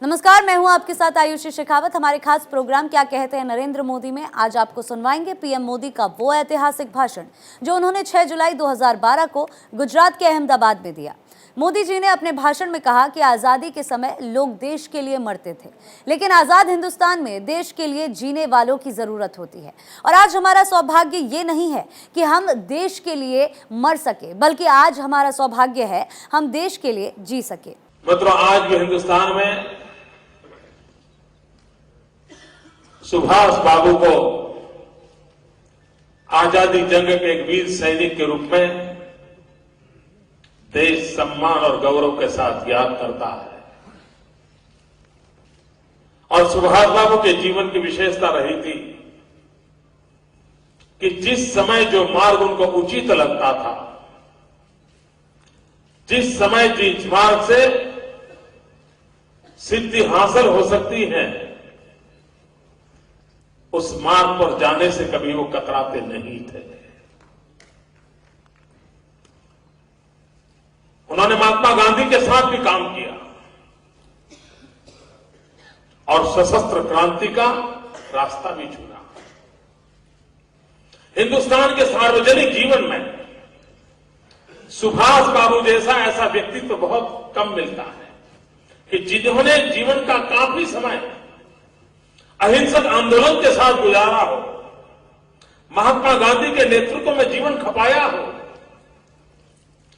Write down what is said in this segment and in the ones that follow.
नमस्कार, मैं हूं आपके साथ आयुषी शेखावत। हमारे खास प्रोग्राम क्या कहते हैं नरेंद्र मोदी में आज आपको सुनवाएंगे पीएम मोदी का वो ऐतिहासिक भाषण जो उन्होंने 6 जुलाई 2012 को गुजरात के अहमदाबाद में दिया। मोदी जी ने अपने भाषण में कहा कि आज़ादी के समय लोग देश के लिए मरते थे, लेकिन आज़ाद हिंदुस्तान में देश के लिए जीने वालों की ज़रूरत होती है। और आज हमारा सौभाग्य ये नहीं है कि हम देश के लिए मर सके, बल्कि आज हमारा सौभाग्य है हम देश के लिए जी सके। मतलब आज भी हिंदुस्तान में सुभाष बाबू को आजादी जंग के एक वीर सैनिक के रूप में देश सम्मान और गौरव के साथ याद करता है। और सुभाष बाबू के जीवन की विशेषता रही थी कि जिस समय जो मार्ग उनको उचित लगता था, जिस समय जिस मार्ग से सिद्धि हासिल हो सकती है, उस मार्ग पर जाने से कभी वो कतराते नहीं थे। उन्होंने महात्मा गांधी के साथ भी काम किया और सशस्त्र क्रांति का रास्ता भी चुना। हिंदुस्तान के सार्वजनिक जीवन में सुभाष बाबू जैसा ऐसा व्यक्तित्व तो बहुत कम मिलता है कि जिन्होंने जीवन का काफी समय अहिंसक आंदोलन के साथ गुजारा हो, महात्मा गांधी के नेतृत्व में जीवन खपाया हो,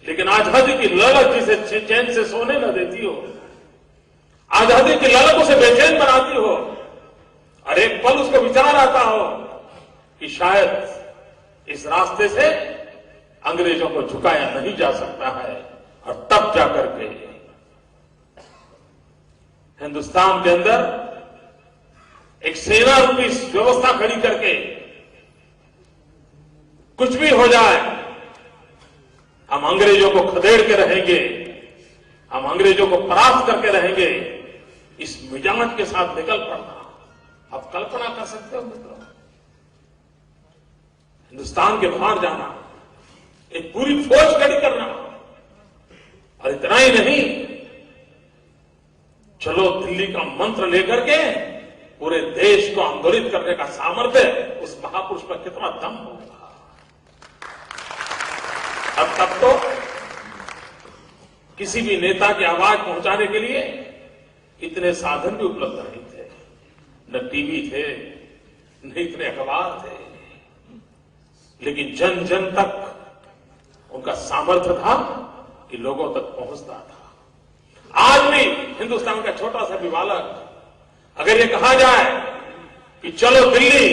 लेकिन आजादी की ललक जिसे चैन से सोने न देती हो, आजादी की ललक उसे बेचैन बनाती हो, और एक पल उसको विचार आता हो कि शायद इस रास्ते से अंग्रेजों को झुकाया नहीं जा सकता है, और तब जाकर के हिंदुस्तान के अंदर एक सेना रूपी व्यवस्था खड़ी करके कुछ भी हो जाए हम अंग्रेजों को खदेड़ के रहेंगे, हम अंग्रेजों को परास्त करके रहेंगे, इस मिजाज के साथ निकल पड़ना। आप कल्पना कर सकते हो मित्रों, हिंदुस्तान के बाहर जाना, एक पूरी फौज खड़ी करना, और इतना ही नहीं, चलो दिल्ली का मंत्र लेकर के पूरे देश को आंदोलित करने का सामर्थ्य उस महापुरुष में कितना दम होगा। अब तब तो किसी भी नेता की आवाज पहुंचाने के लिए इतने साधन भी उपलब्ध नहीं थे, न टीवी थे, न इतने अखबार थे, लेकिन जन जन तक उनका सामर्थ्य था कि लोगों तक पहुंचता था। आज भी हिंदुस्तान का छोटा सा भी बालक अगर ये कहा जाए कि चलो दिल्ली,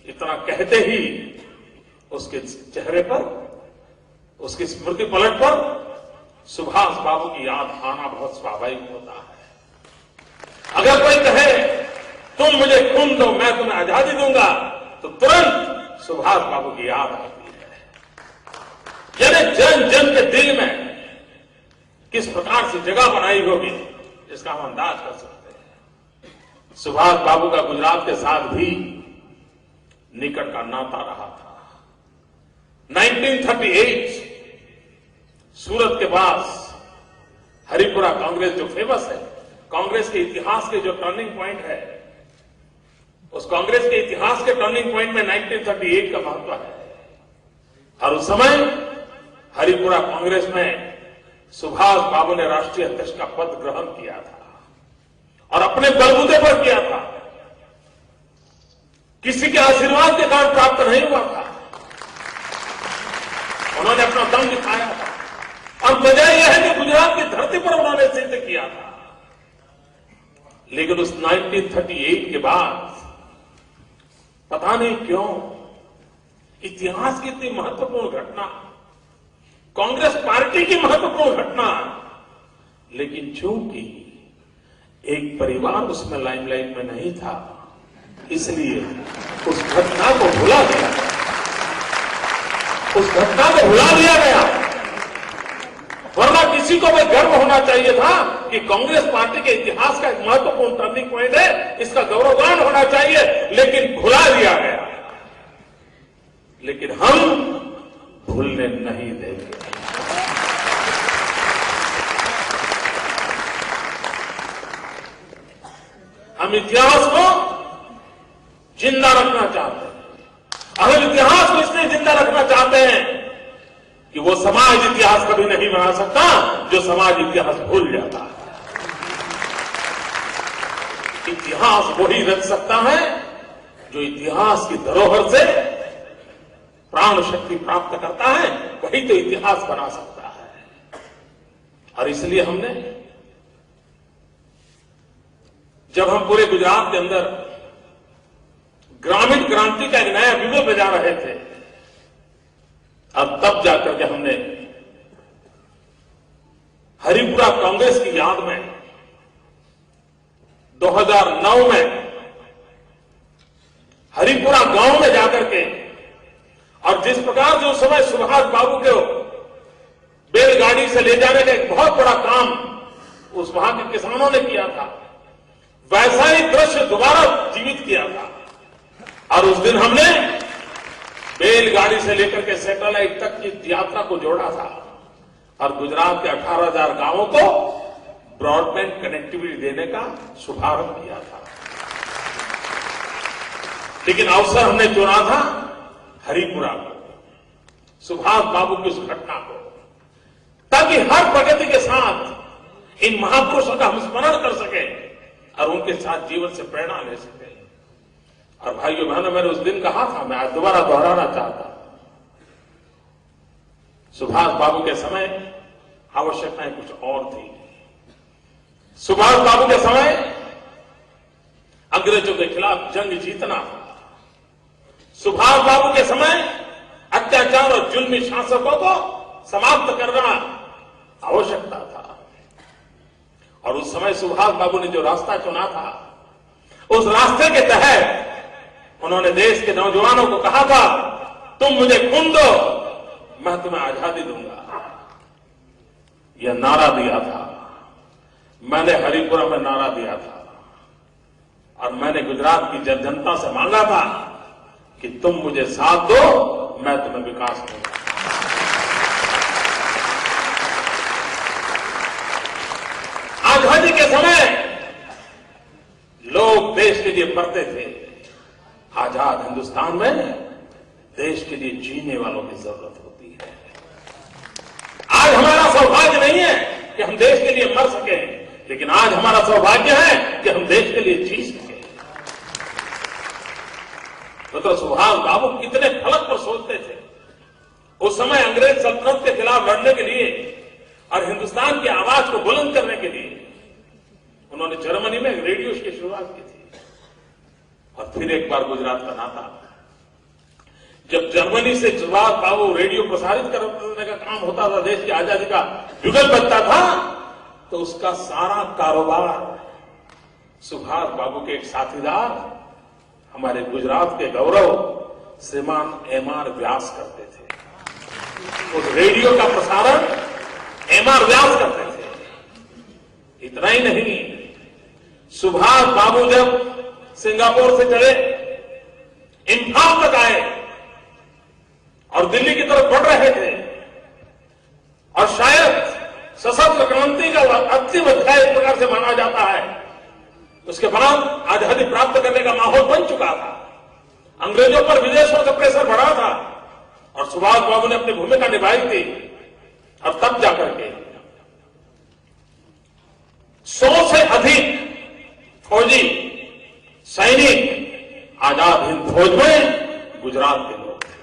इतना कहते ही उसके चेहरे पर, उसकी स्मृति पलट पर सुभाष बाबू की याद आना बहुत स्वाभाविक होता है। अगर कोई कहे तुम मुझे खून दो मैं तुम्हें आजादी दूंगा, तो तुरंत सुभाष बाबू की याद आती है। यानी जन जन के दिल में किस प्रकार से जगह बनाई होगी, इसका हम अंदाज कर सकते हैं। सुभाष बाबू का गुजरात के साथ भी निकट का नाता रहा था। 1938 सूरत के पास हरिपुरा कांग्रेस जो फेमस है, कांग्रेस के इतिहास के जो टर्निंग पॉइंट है, उस कांग्रेस के इतिहास के टर्निंग पॉइंट में 1938 का महत्व है। और उस समय हरिपुरा कांग्रेस में सुभाष बाबू ने राष्ट्रीय अध्यक्ष का पद ग्रहण किया था, और अपने बलबूते पर किया था। किसी के आशीर्वाद के कारण प्राप्त नहीं हुआ था, उन्होंने अपना दम दिखाया था। और वजह यह है कि गुजरात की धरती पर उन्होंने सिद्ध किया था। लेकिन उस 1938 के बाद पता नहीं क्यों इतिहास की इतनी महत्वपूर्ण घटना, कांग्रेस पार्टी की महत्वपूर्ण घटना, लेकिन चूंकि एक परिवार उसमें लाइमलाइट में नहीं था, इसलिए उस घटना को भुला दिया, उस घटना को भुला दिया गया। वरना किसी को भी गर्व होना चाहिए था कि कांग्रेस पार्टी के इतिहास का एक महत्वपूर्ण टर्निंग पॉइंट है, इसका गौरवगान होना चाहिए, लेकिन भुला दिया गया। लेकिन हम भूलने नहीं देंगे। हम इतिहास को जिंदा रखना चाहते हैं। हम इतिहास को इसलिए जिंदा रखना चाहते हैं कि वो समाज इतिहास कभी नहीं बना सकता जो समाज इतिहास भूल जाता है। इतिहास वही रच सकता है जो इतिहास की धरोहर से प्राण शक्ति प्राप्त करता है, वही तो इतिहास बना सकता है। और इसलिए हमने, जब हम पूरे गुजरात के अंदर ग्रामीण क्रांति का एक नया बिगुल बजा रहे थे, अब तब जाकर के हमने हरिपुरा कांग्रेस की याद में 2009 में हरिपुरा गांव में जाकर के, और जिस प्रकार जो समय सुभाष बाबू के बैलगाड़ी से ले जाने का एक बहुत बड़ा काम उस वहां के किसानों ने किया था, वैसा ही दृश्य दोबारा जीवित किया था। और उस दिन हमने बैलगाड़ी से लेकर के सैटेलाइट तक की यात्रा को जोड़ा था और गुजरात के 18,000 गांवों को ब्रॉडबैंड कनेक्टिविटी देने का शुभारंभ किया था। लेकिन अवसर हमने चुना था हरिपुरा को, सुभाष बाबू की उस घटना को, ताकि हर प्रगति के साथ इन महापुरुषों का हम स्मरण कर सके और उनके साथ जीवन से प्रेरणा ले सके। और भाइयों बहनों, मैंने उस दिन कहा था, मैं आज दोबारा दोहराना चाहता हूं, सुभाष बाबू के समय आवश्यकताएं कुछ और थी। सुभाष बाबू के समय अंग्रेजों के खिलाफ जंग जीतना, सुभाष बाबू के समय अत्याचार और जुल्मी शासकों को समाप्त करना आवश्यकता था। और उस समय सुभाष बाबू ने जो रास्ता चुना था, उस रास्ते के तहत उन्होंने देश के नौजवानों को कहा था, तुम मुझे खून दो, मैं तुम्हें आजादी दूंगा। यह नारा दिया था। मैंने हरिपुरा में नारा दिया था और मैंने गुजरात की जनता से मांगा था कि तुम मुझे साथ दो, मैं तुम्हें विकास दूंगा। आजादी के समय लोग देश के लिए मरते थे। आजाद हिंदुस्तान में देश के लिए जीने वालों की जरूरत होती है। आज हमारा सौभाग्य नहीं है कि हम देश के लिए मर सके, लेकिन आज हमारा सौभाग्य है कि हम देश के लिए जी सके। तो सुभाष बाबू कितने फलक पर सोचते थे। उस समय अंग्रेज सल्तनत के खिलाफ लड़ने के लिए और हिंदुस्तान की आवाज को बुलंद करने के लिए उन्होंने जर्मनी में रेडियो की शुरुआत की थी। और फिर एक बार गुजरात का नाता, जब जर्मनी से सुभाष बाबू रेडियो प्रसारित करने का काम होता था, देश की आजादी का जुगल बजता था, तो उसका सारा कारोबार सुभाष बाबू के एक साथीदार, हमारे गुजरात के गौरव श्रीमान एम.आर. व्यास करते थे। उस रेडियो का प्रसारण एम.आर. व्यास करते थे। इतना ही नहीं, सुभाष बाबू जब सिंगापुर से चले, इम्फाल तक आए और दिल्ली की तरफ बढ़ रहे थे, और शायद सशस्त्र क्रांति का अंतिम अध्याय इस प्रकार से माना जाता है। उसके बाद आजादी प्राप्त करने का माहौल बन चुका था। अंग्रेजों पर विदेशों से प्रेशर बढ़ा था और सुभाष बाबू ने अपनी भूमिका निभाई थी। और तब जाकर के 100 से अधिक फौजी सैनिक आजाद हिंद फौज में गुजरात के लोग थे,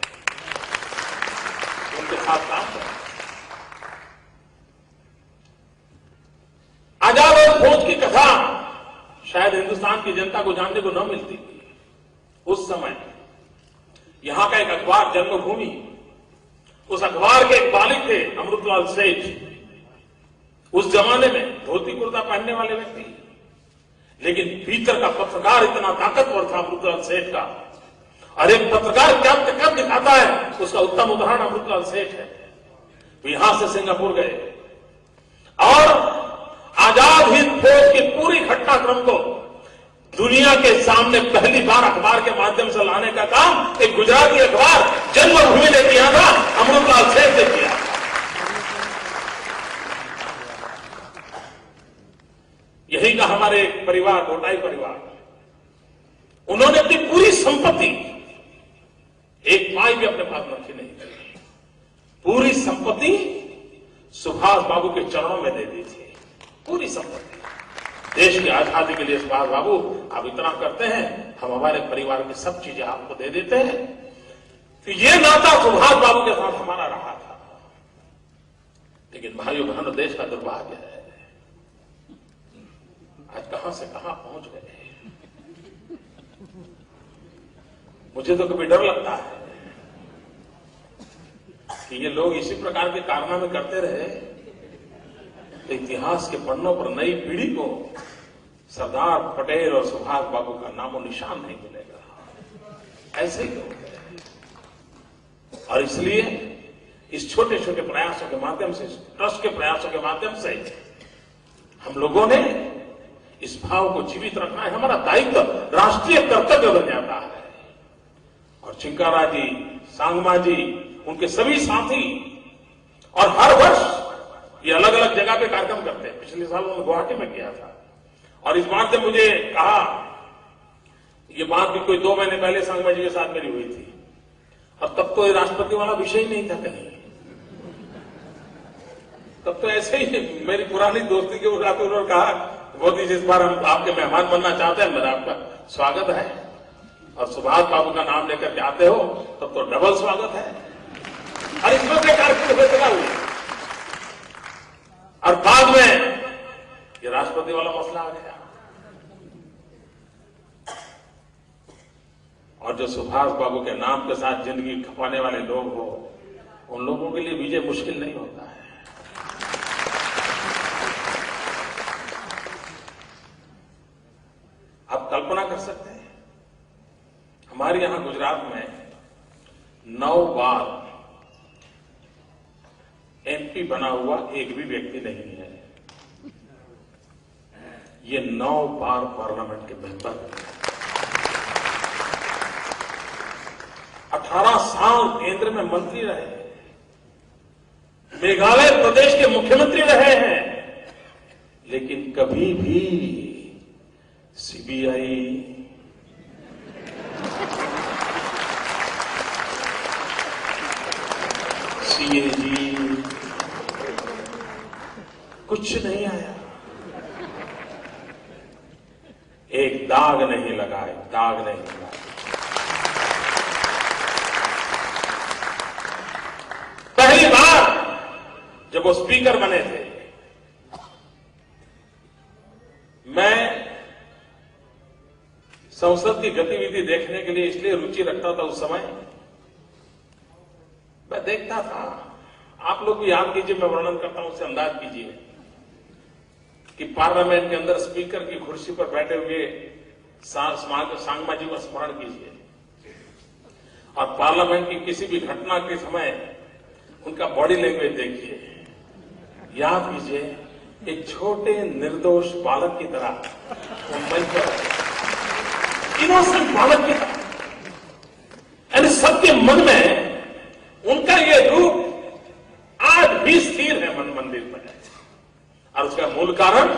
उनके साथ काम किया। आजाद हिंद फौज की कथा शायद हिंदुस्तान की जनता को जानने को न मिलती थी। उस समय यहां का एक अखबार जन्मभूमि, उस अखबार के एक मालिक थे अमृतलाल सेठ। उस जमाने में धोती कुर्ता पहनने वाले व्यक्ति, लेकिन भीतर का पत्रकार इतना ताकतवर था अमृतलाल सेठ का। और एक पत्रकार क्या कर दिखाता है, उसका उत्तम उदाहरण अमृतलाल सेठ है। तो यहां से सिंगापुर गए और आजाद हिंद फौज की पूरी घटनाक्रम को दुनिया के सामने पहली बार अखबार के माध्यम से लाने का काम एक गुजराती अखबार जन्मभूमि ने किया था, अमृतलाल सेठ ने किया। यही का हमारे परिवार, गोटाई परिवार, पाई भी अपने पास नौकरी नहीं थी। पूरी संपत्ति सुभाष बाबू के चरणों में दे दी थी, पूरी संपत्ति। देश की आजादी के लिए सुभाष बाबू आप इतना करते हैं, हम हमारे परिवार की सब चीजें आपको दे देते हैं। तो ये नाता सुभाष बाबू के साथ हमारा रहा था। लेकिन भाइयों बहनों, देश का दुर्भाग्य है, आज कहां से कहां पहुंच गए। मुझे तो कभी डर लगता है कि ये लोग इसी प्रकार के कारनामे करते रहे तो इतिहास के पन्नों पर नई पीढ़ी को सरदार पटेल और सुभाष बाबू का नामो निशान नहीं मिलेगा। ऐसे ही लोग हैं। और इसलिए इस छोटे छोटे प्रयासों के माध्यम से, ट्रस्ट के प्रयासों के माध्यम से हम लोगों ने इस भाव को जीवित रखना है। हमारा दायित्व, राष्ट्रीय कर्तव्य बन जाता है। और चिंकारा जी, सांगमा जी, उनके सभी साथी, और हर वर्ष ये अलग अलग जगह पे कार्यक्रम करते हैं। पिछले साल उन्होंने गुवाहाटी में किया था। और इस बात से मुझे कहा, ये बात भी कोई 2 महीने पहले सांगमा जी के साथ मेरी हुई थी, और तब तो राष्ट्रपति वाला विषय ही नहीं था कहीं। तब तो ऐसे ही मेरी पुरानी दोस्ती के उठाते उन्होंने कहा, मोदी जी इस बार हम आपके मेहमान बनना चाहते हैं, मेरा आपका स्वागत है। और सुभाष बाबू का नाम लेकर के आते हो तब तो डबल स्वागत है। और इसमें से कार्यक्रम फैसला हुआ। और बाद में ये राष्ट्रपति वाला मसला आ गया। और जो सुभाष बाबू के नाम के साथ जिंदगी खपाने वाले लोग हो, उन लोगों के लिए विजय मुश्किल नहीं होता है। आप कल्पना कर सकते हैं, हमारे यहां गुजरात में 9 बार एमपी बना हुआ एक भी व्यक्ति नहीं है। ये 9 बार पार्लियामेंट के मेंबर हैं। 18 साल केंद्र में मंत्री रहे, मेघालय प्रदेश के मुख्यमंत्री रहे हैं, लेकिन कभी भी सीबीआई, सीएजी कुछ नहीं आया। एक दाग नहीं लगा, एक दाग नहीं लगा। पहली बार जब वो स्पीकर बने थे, मैं संसद की गतिविधि देखने के लिए इसलिए रुचि रखता था उस समय। मैं देखता था, आप लोग भी याद कीजिए, मैं वर्णन करता हूं, उससे अंदाज कीजिए कि पार्लियामेंट के अंदर स्पीकर की कुर्सी पर बैठे हुए सांगमा जी को स्मरण कीजिए, और पार्लियामेंट की किसी भी घटना के समय उनका बॉडी लैंग्वेज देखिए। याद कीजिए, एक छोटे निर्दोष बालक की तरह वो मंच पर, इनोसेंट बालक की तरह, यानी सबके मन में उनका ये रूप आज भी स्थिर है मन मंदिर पर। और उसका मूल कारण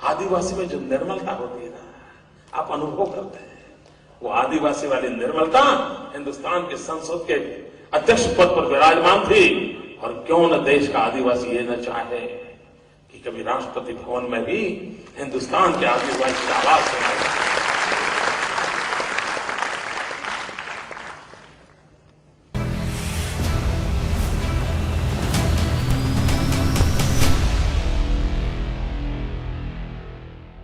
आदिवासी में जो निर्मलता होती है ना, आप अनुभव करते हैं, वो आदिवासी वाली निर्मलता हिंदुस्तान के संसद के अध्यक्ष पद पर विराजमान थी। और क्यों न देश का आदिवासी ये न चाहे कि कभी राष्ट्रपति भवन में भी हिंदुस्तान के आदिवासी की आवाज सुनाई।